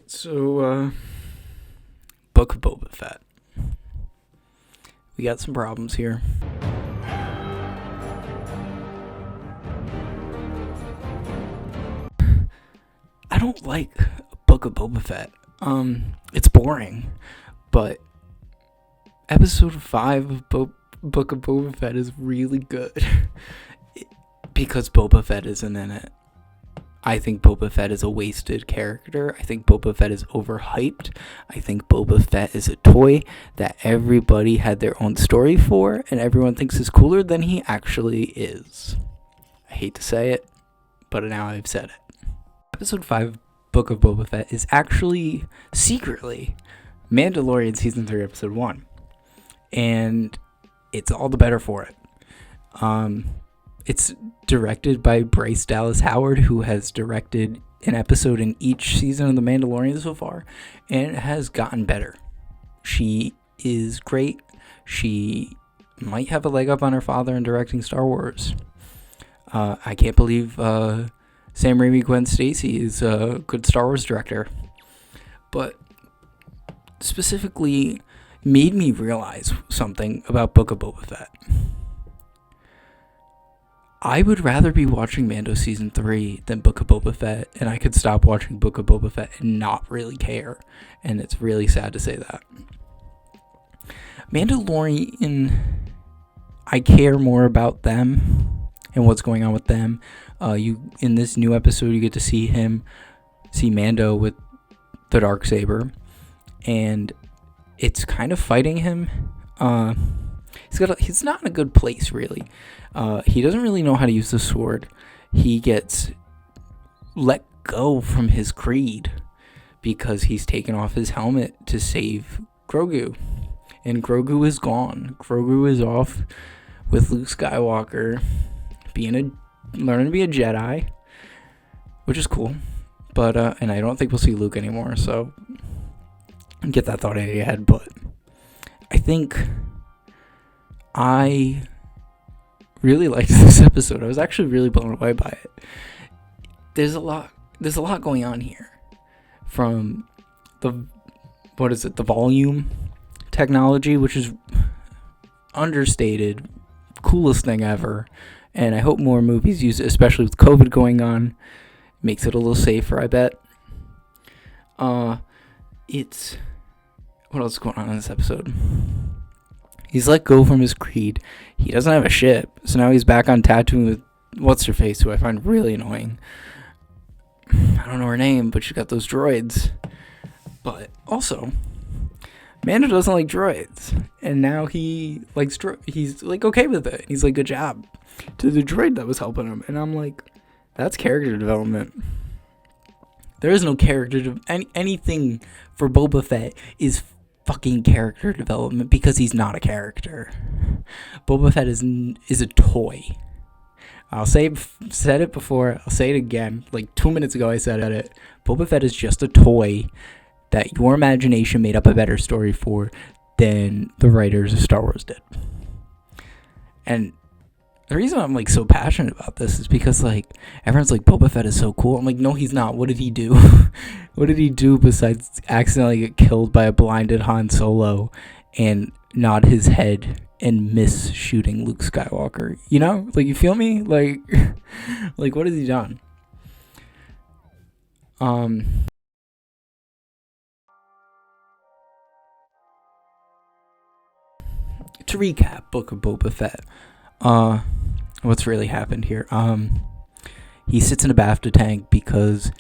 So, Book of Boba Fett. We got some problems here. I don't like Book of Boba Fett. It's boring, but episode 5 of Book of Boba Fett is really good because Boba Fett isn't in it. I think Boba Fett is a wasted character. I think Boba Fett is overhyped. I think Boba Fett is a toy that everybody had their own story for, and everyone thinks is cooler than he actually is. I hate to say it, but now I've said it. Episode 5, Book of Boba Fett, is actually, secretly, Mandalorian Season 3, Episode 1. And it's all the better for it. It's directed by Bryce Dallas Howard, who has directed an episode in each season of The Mandalorian so far, and it has gotten better. She is great. She might have a leg up on her father in directing Star Wars. I can't believe Sam Raimi Gwen Stacy is a good Star Wars director. But specifically made me realize something about Book of Boba Fett. I would rather be watching Mando Season 3 than Book of Boba Fett, and I could stop watching Book of Boba Fett and not really care, and it's really sad to say that. Mandalorian, I care more about them and what's going on with them. In this new episode, you get to see Mando with the Darksaber, and it's kind of fighting him. He's not in a good place, really. He doesn't really know how to use the sword. He gets let go from his creed because he's taken off his helmet to save Grogu. And Grogu is gone. Grogu is off with Luke Skywalker learning to be a Jedi, which is cool. But and I don't think we'll see Luke anymore, so get that thought out of your head. But I think I really liked this episode. I was actually really blown away by it. There's a lot going on here. From the volume technology, which is understated, coolest thing ever. And I hope more movies use it, especially with COVID going on. Makes it a little safer, I bet. What else is going on in this episode? He's let go from his creed. He doesn't have a ship, so now he's back on Tatooine with What's-Her-Face, who I find really annoying. I don't know her name, but she's got those droids. But also, Mando doesn't like droids, and now he likes he's like okay with it. He's like, good job to the droid that was helping him, and I'm like, that's character development. There is no character anything for Boba Fett is fucking character development because he's not a character. Boba Fett is a toy. Said it before, I'll say it again. Like 2 minutes ago I said it. Boba Fett is just a toy that your imagination made up a better story for than the writers of Star Wars did. And the reason I'm like so passionate about this is because like everyone's like, Boba Fett is so cool. I'm like, no, he's not. What did he do? What did he do besides accidentally get killed by a blinded Han Solo and nod his head and miss shooting Luke Skywalker? You know, like, you feel me? Like, like, what has he done? To recap, Book of Boba Fett. What's really happened here? He sits in a BAFTA tank because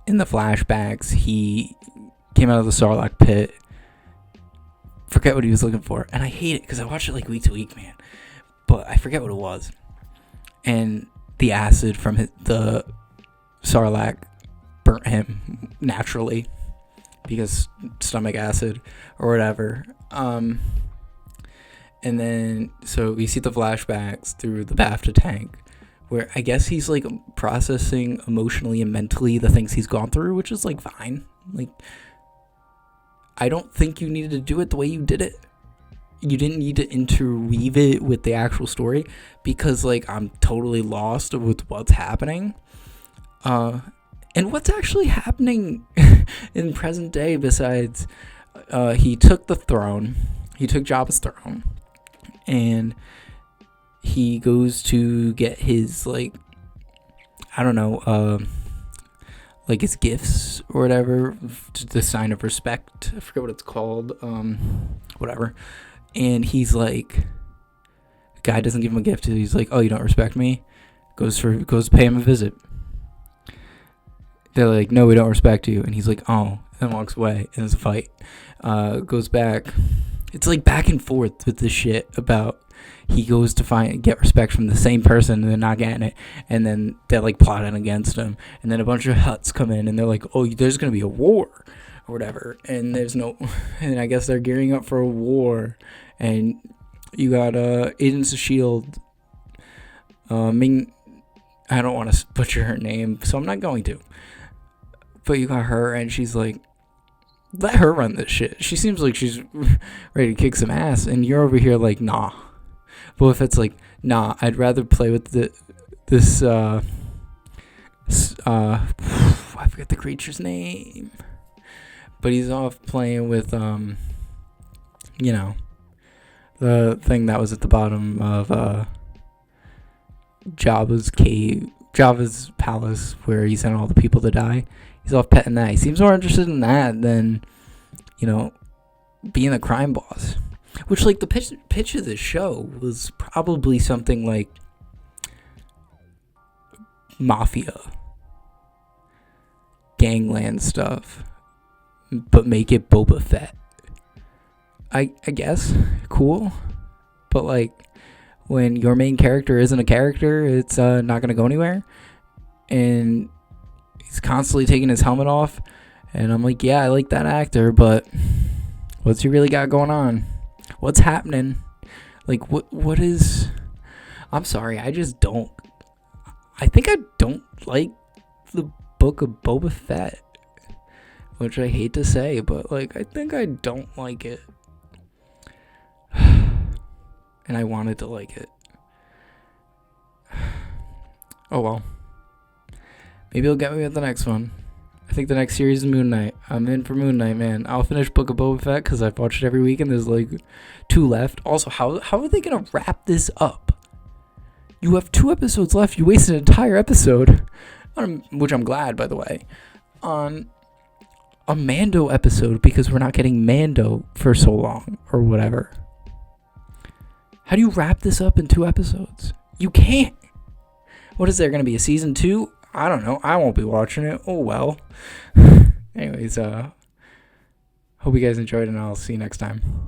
in the flashbacks he came out of the Sarlacc pit. Forget what he was looking for, and I hate it because I watch it like week to week, man. But I forget what it was, and the acid from the Sarlacc burnt him naturally because stomach acid or whatever. And then, so we see the flashbacks through the BAFTA tank, where I guess he's, like, processing emotionally and mentally the things he's gone through, which is, like, fine. Like, I don't think you needed to do it the way you did it. You didn't need to interweave it with the actual story, because, like, I'm totally lost with what's happening. And what's actually happening in present day besides he took Jabba's throne, and he goes to get his, like, I don't know, like his gifts or whatever, the sign of respect. I forget what it's called. Whatever. And he's like, the guy doesn't give him a gift. He's like, oh, you don't respect me? Goes to pay him a visit. They're like, no, we don't respect you. And he's like, oh, and walks away. And there's a fight. Goes back. It's like back and forth with this shit about he goes to get respect from the same person and they're not getting it. And then they're like plotting against him. And then a bunch of Hutts come in and they're like, oh, there's going to be a war or whatever. And and I guess they're gearing up for a war. And you got Agents of S.H.I.E.L.D. Ming, I don't want to butcher her name, so I'm not going to. But you got her, and she's like, let her run this shit. She seems like she's ready to kick some ass, and you're over here like, nah. But if it's like, nah, I'd rather play with this I forget the creature's name. But he's off playing with, you know, the thing that was at the bottom of Jabba's palace, where he sent all the people to die. He's off petting that. He seems more interested in that than, you know, being a crime boss. Which, like, the pitch of this show was probably something like mafia, gangland stuff, but make it Boba Fett. I guess. Cool. But, like, when your main character isn't a character, it's not going to go anywhere. And he's constantly taking his helmet off. And I'm like, yeah, I like that actor, but what's he really got going on? What's happening? Like, what is... I'm sorry, I just don't... I think I don't like the book of Boba Fett. Which I hate to say, but, like, I think I don't like it. And I wanted to like it. Oh well. Maybe he'll get me with the next one. I think the next series is Moon Knight. I'm in for Moon Knight, man. I'll finish Book of Boba Fett because I've watched it every week and there's like 2 left. Also, how are they going to wrap this up? You have 2 episodes left. You wasted an entire episode, which I'm glad, by the way, on a Mando episode because we're not getting Mando for so long or whatever. How do you wrap this up in 2 episodes? You can't. What is there going to be, a season 2? I don't know. I won't be watching it. Oh, well. Anyways, hope you guys enjoyed, and I'll see you next time.